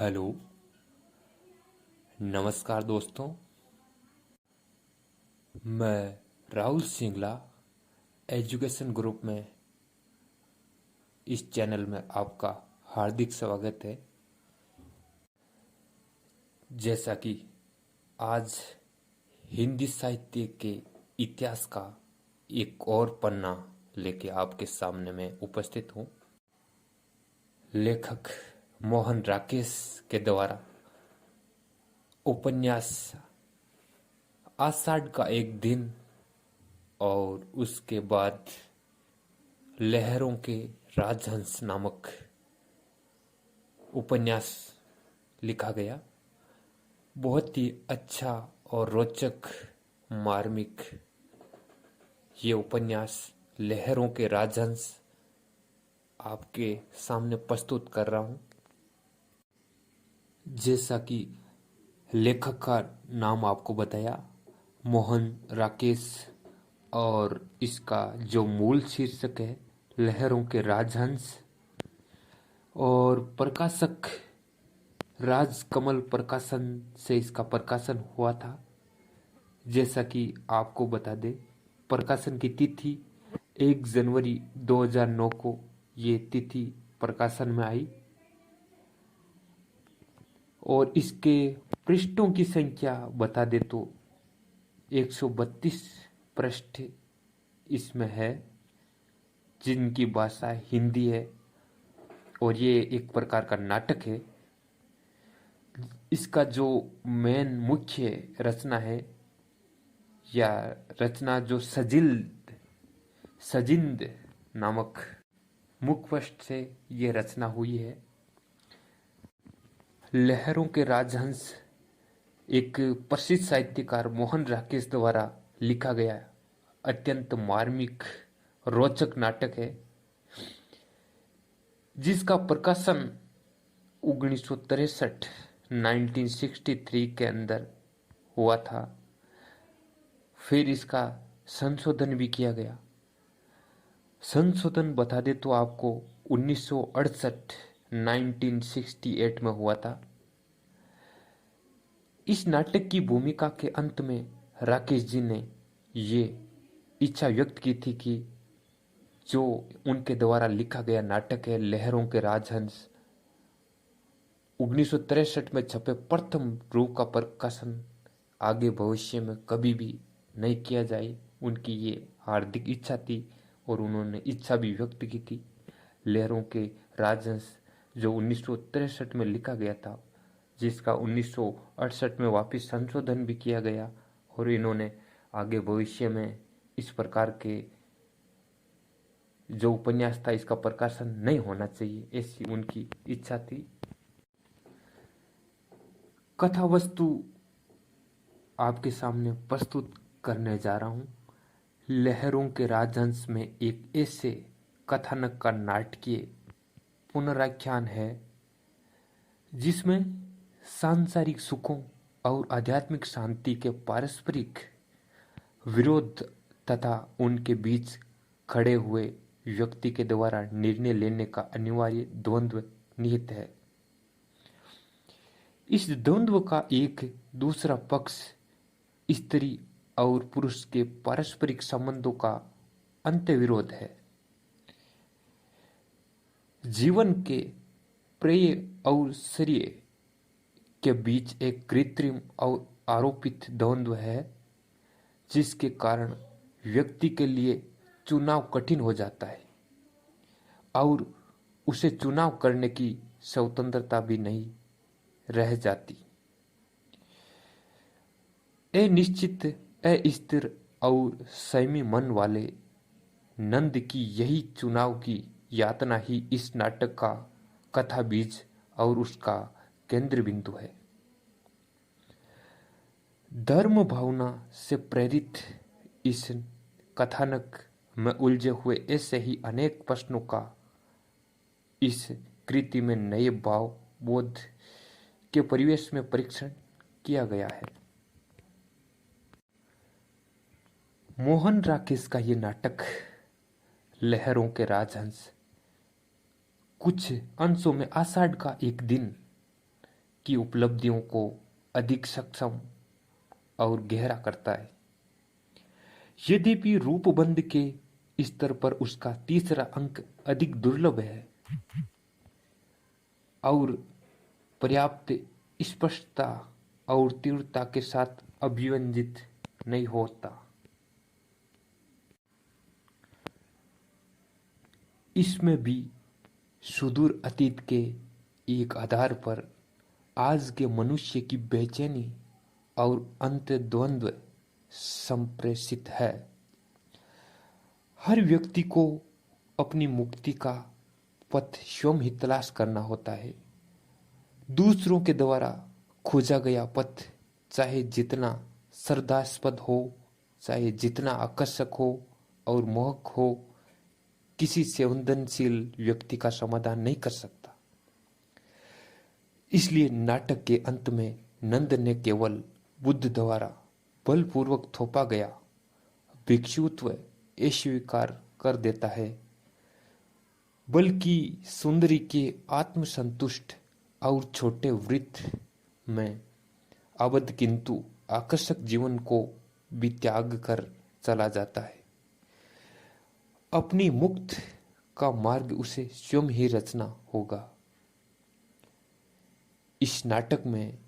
Hello. नमस्कार दोस्तों। मैं राहुल सिंगला एजुकेशन ग्रुप में इस चैनल में आपका हार्दिक स्वागत है। जैसा कि आज हिंदी साहित्य के इतिहास का एक और पन्ना लेके आपके सामने मैं उपस्थित हूँ। लेखक मोहन राकेश के द्वारा उपन्यास आषाढ़ का एक दिन और उसके बाद लहरों के राजहंस नामक उपन्यास लिखा गया। बहुत ही अच्छा और रोचक मार्मिक ये उपन्यास लहरों के राजहंस आपके सामने प्रस्तुत कर रहा हूँ। जैसा कि लेखक का नाम आपको बताया, मोहन राकेश, और इसका जो मूल शीर्षक है लहरों के राजहंस, और प्रकाशक राजकमल प्रकाशन से इसका प्रकाशन हुआ था। जैसा कि आपको बता दें, प्रकाशन की तिथि 1 जनवरी 2009 को ये तिथि प्रकाशन में आई और इसके पृष्ठों की संख्या बता दे तो 132 पृष्ठ इसमें है, जिनकी भाषा हिंदी है और ये एक प्रकार का नाटक है। इसका जो मेन मुख्य रचना है या रचना जो सजिंद नामक मुखपृष्ठ से ये रचना हुई है। लहरों के राजहंस एक प्रसिद्ध साहित्यकार मोहन राकेश द्वारा लिखा गया अत्यंत मार्मिक रोचक नाटक है, जिसका प्रकाशन 1963 के अंदर हुआ था। फिर इसका संशोधन भी किया गया। संशोधन बता दे तो आपको 1968 में हुआ था। इस नाटक की भूमिका के अंत में राकेश जी ने ये इच्छा व्यक्त की थी कि जो उनके द्वारा लिखा गया नाटक है लहरों के राजहंस 1963 में छपे प्रथम रूप का प्रकाशन आगे भविष्य में कभी भी नहीं किया जाए। उनकी ये हार्दिक इच्छा थी और उन्होंने इच्छा भी व्यक्त की थी। लहरों के राजहंस जो 1963 में लिखा गया था, जिसका 1968 में वापस संशोधन भी किया गया, और इन्होंने आगे भविष्य में इस प्रकार के जो उपन्यास था इसका प्रकाशन नहीं होना चाहिए, ऐसी उनकी इच्छा थी। कथा वस्तु आपके सामने प्रस्तुत करने जा रहा हूं। लहरों के राजहंस में एक ऐसे कथानक का नाटकीय पुनराख्यान है जिसमें सांसारिक सुखों और आध्यात्मिक शांति के पारस्परिक विरोध तथा उनके बीच खड़े हुए व्यक्ति के द्वारा निर्णय लेने का अनिवार्य द्वंद्व निहित है। इस द्वंद्व का एक दूसरा पक्ष स्त्री और पुरुष के पारस्परिक संबंधों का अंतर्विरोध है। जीवन के प्रेय और श्रेय के बीच एक कृत्रिम और आरोपित द्वंद्व है, जिसके कारण व्यक्ति के लिए चुनाव कठिन हो जाता है और उसे चुनाव करने की स्वतंत्रता भी नहीं रह जाती। अनिश्चित, अस्थिर और संयमी मन वाले नंद की यही चुनाव की यातना ही इस नाटक का कथा बीज और उसका केंद्र बिंदु है। धर्म भावना से प्रेरित इस कथानक में उलझे हुए ऐसे ही अनेक प्रश्नों का इस कृति में नए भाव बोध के परिवेश में परीक्षण किया गया है। मोहन राकेश का ये नाटक लहरों के राजहंस कुछ अंशों में आषाढ़ का एक दिन की उपलब्धियों को अधिक सक्षम और गहरा करता है। यद्यपि रूपबंध के स्तर पर उसका तीसरा अंक अधिक दुर्लभ है और पर्याप्त स्पष्टता और तीव्रता के साथ अभिव्यंजित नहीं होता। इसमें भी सुदूर अतीत के एक आधार पर आज के मनुष्य की बेचैनी और अंतर्द्वंद्व संप्रेषित है। हर व्यक्ति को अपनी मुक्ति का पथ स्वयं ही तलाश करना होता है। दूसरों के द्वारा खोजा गया पथ चाहे जितना श्रद्धास्पद हो, चाहे जितना आकर्षक हो और मोहक हो, किसी संवेदनशील व्यक्ति का समाधान नहीं कर सकता। इसलिए नाटक के अंत में नंद ने केवल बुद्ध द्वारा बलपूर्वक थोपा गया भिक्षुत्व अस्वीकार कर देता है, बल्कि सुंदरी के आत्मसंतुष्ट और छोटे वृत्त में आबद्ध किंतु आकर्षक जीवन को भी त्याग कर चला जाता है। अपनी मुक्त का मार्ग उसे स्वयं ही रचना होगा। इस नाटक में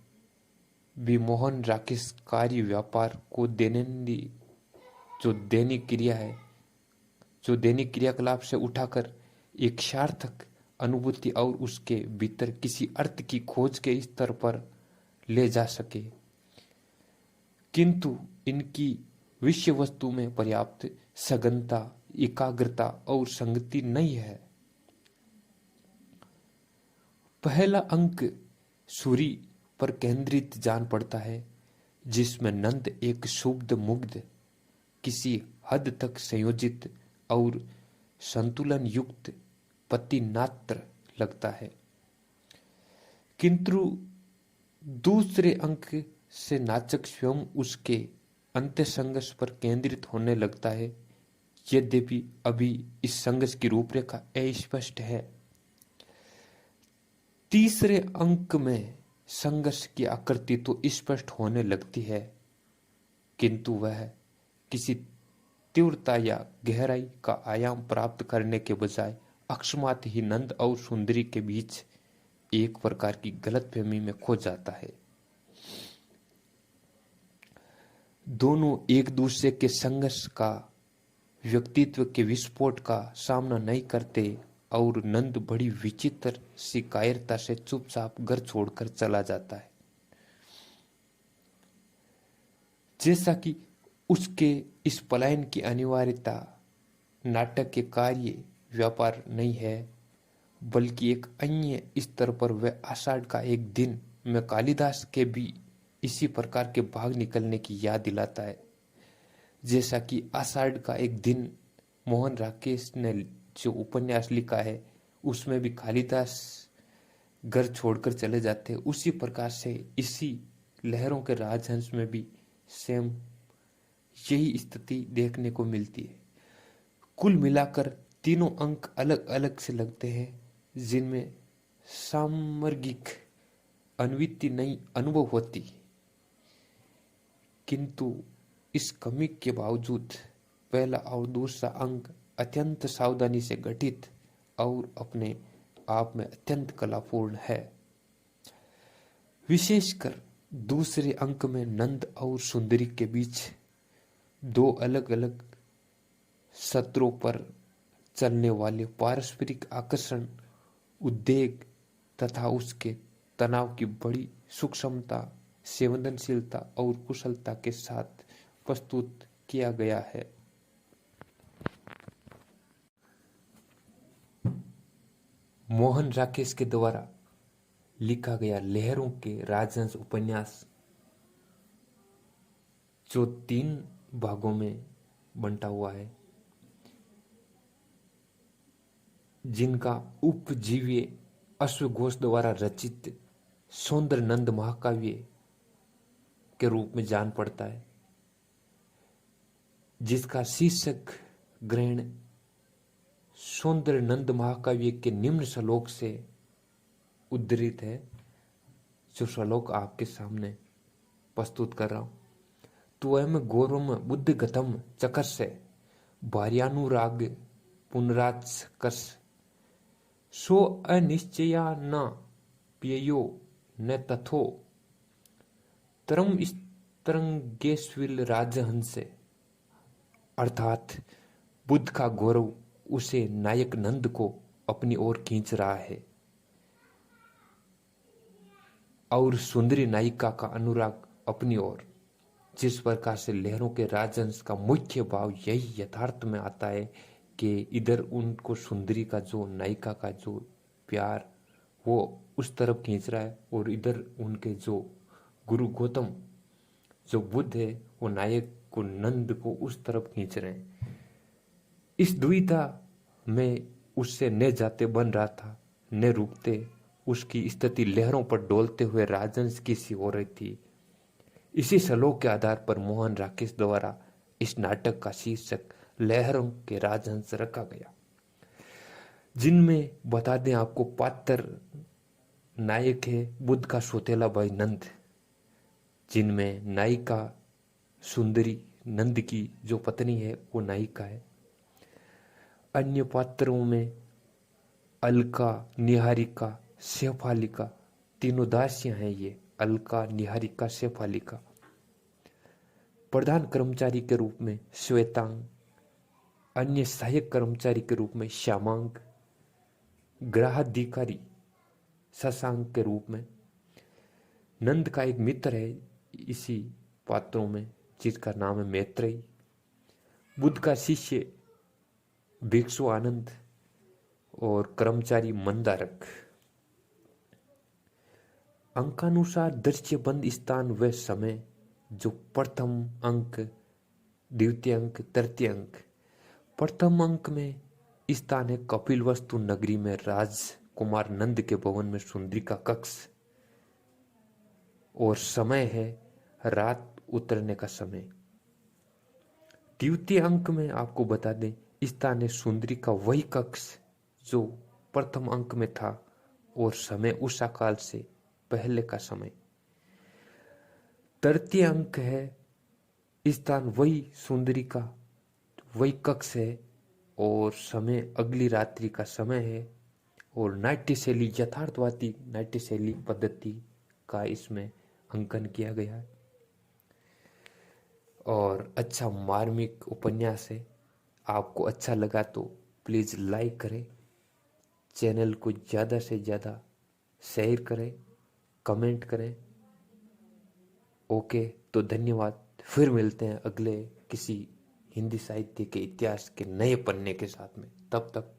भी मोहन राकेश कार्य व्यापार को जो दैनिक क्रियाकलाप से उठाकर एक सार्थक अनुभूति और उसके भीतर किसी अर्थ की खोज के स्तर पर ले जा सके, किंतु इनकी विषय वस्तु में पर्याप्त सघनता, एकाग्रता और संगति नहीं है। पहला अंक सूरी पर केंद्रित जान पड़ता है, जिसमें नंद एक शुद्ध मुग्ध, किसी हद तक संयोजित और संतुलन युक्त पतिनात्र लगता है, किंतु दूसरे अंक से नाचक स्वयं उसके अंत्य संघर्ष पर केंद्रित होने लगता है। यद्यपि अभी इस संघर्ष की रूपरेखा अस्पष्ट है। तीसरे अंक में संघर्ष की आकृति तो स्पष्ट होने लगती है, किंतु वह किसी तीव्रता या गहराई का आयाम प्राप्त करने के बजाय अकस्मात ही नंद और सुंदरी के बीच एक प्रकार की गलतफहमी में खो जाता है। दोनों एक दूसरे के संघर्ष का, व्यक्तित्व के विस्फोट का सामना नहीं करते और नंद बड़ी विचित्र सी कायरता से चुपचाप घर छोड़कर चला जाता है। जैसा कि उसके इस पलायन की अनिवार्यता नाटक के कार्य व्यापार नहीं है, बल्कि एक अन्य स्तर पर वह आषाढ़ का एक दिन में कालिदास के भी इसी प्रकार के भाग निकलने की याद दिलाता है। जैसा कि आषाढ़ का एक दिन मोहन राकेश ने जो उपन्यास लिखा है उसमें भी कालिदास घर छोड़कर चले जाते हैं, उसी प्रकार से इसी लहरों के राजहंस में भी सेम यही स्थिति देखने को मिलती है। कुल मिलाकर तीनों अंक अलग अलग से लगते हैं, जिनमें सामग्रिक अनुवृत्ति नहीं अनुभव होती, किंतु इस कमी के बावजूद पहला और दूसरा अंक अत्यंत सावधानी से गठित और अपने आप में अत्यंत कलापूर्ण है। विशेषकर दूसरे अंक में नंद और सुंदरी के बीच दो अलग अलग सत्रों पर चलने वाले पारस्परिक आकर्षण, उद्वेग तथा उसके तनाव की बड़ी सूक्ष्मता, संवेदनशीलता और कुशलता के साथ प्रस्तुत किया गया है। मोहन राकेश के द्वारा लिखा गया लहरों के राजहंस उपन्यास जो 3 भागों में बंटा हुआ है, जिनका उपजीव्य अश्वघोष द्वारा रचित सौंदर्य नंद महाकाव्य के रूप में जान पड़ता है, जिसका शीर्षक ग्रहण सौंदर्य नंद महाकाव्य के निम्न श्लोक से उद्धृत है। जो श्लोक आपके सामने प्रस्तुत कर रहा हूं, त्वयं गौरवम बुद्धिगतम चकर्ष भार्यानुराग पुनराचकर्ष सो अनिश्चया न प्ययो न तथो तरम तरंगेश्विल राजहंसे। अर्थात बुद्ध का गौरव उसे नायक नंद को अपनी ओर खींच रहा है और सुंदरी नायिका का अनुराग अपनी ओर। जिस प्रकार से लहरों के राजहंस का मुख्य भाव यही यथार्थ में आता है कि इधर उनको सुंदरी का जो नायिका का जो प्यार वो उस तरफ खींच रहा है और इधर उनके जो गुरु गौतम जो बुद्ध है वो नायक को नंद को उस तरफ खींच रहे हैं। इस दुविधा में उससे न जाते बन रहा था न रुकते, उसकी स्थिति लहरों पर डोलते हुए राजहंस की सी हो रही थी। इसी श्लोक के आधार पर मोहन राकेश द्वारा इस नाटक का शीर्षक लहरों के राजहंस रखा गया, जिनमें बता दें आपको पात्र नायक है बुद्ध का सौतेला भाई नंद, जिनमें नायिका सुंदरी नंद की जो पत्नी है वो नायिका है। अन्य पात्रों में अलका, निहारिका, शेफालिका तीनों दासियां हैं। ये अलका, निहारिका, शेफालिका। प्रधान कर्मचारी के रूप में श्वेतांग, अन्य सहायक कर्मचारी के रूप में श्यामांग, ग्राहाधिकारी शशांक के रूप में। नंद का एक मित्र है इसी पात्रों में जिसका नाम है मैत्रेयी। बुद्ध का शिष्य भिक्षु आनंद और कर्मचारी मंदारक। अंकानुसार दृश्यबंद स्थान व समय जो प्रथम अंक, द्वितीय अंक, तृतीय अंक। प्रथम अंक में स्थान है कपिलवस्तु नगरी में राजकुमार नंद के भवन में सुंदरी का कक्ष और समय है रात उतरने का समय। द्वितीय अंक में आपको बता दें स्थान है सुंदरी का वही कक्ष जो प्रथम अंक में था और समय उषा काल से पहले का समय। तृतीय अंक है स्थान वही सुंदरी का वही कक्ष है और समय अगली रात्रि का समय है और नाट्य शैली यथार्थवादी नाट्य शैली पद्धति का इसमें अंकन किया गया है और अच्छा मार्मिक उपन्यास है। आपको अच्छा लगा तो प्लीज़ लाइक करें, चैनल को ज़्यादा से ज़्यादा शेयर करें, कमेंट करें। ओके, तो धन्यवाद। फिर मिलते हैं अगले किसी हिंदी साहित्य के इतिहास के नए पन्ने के साथ में। तब तक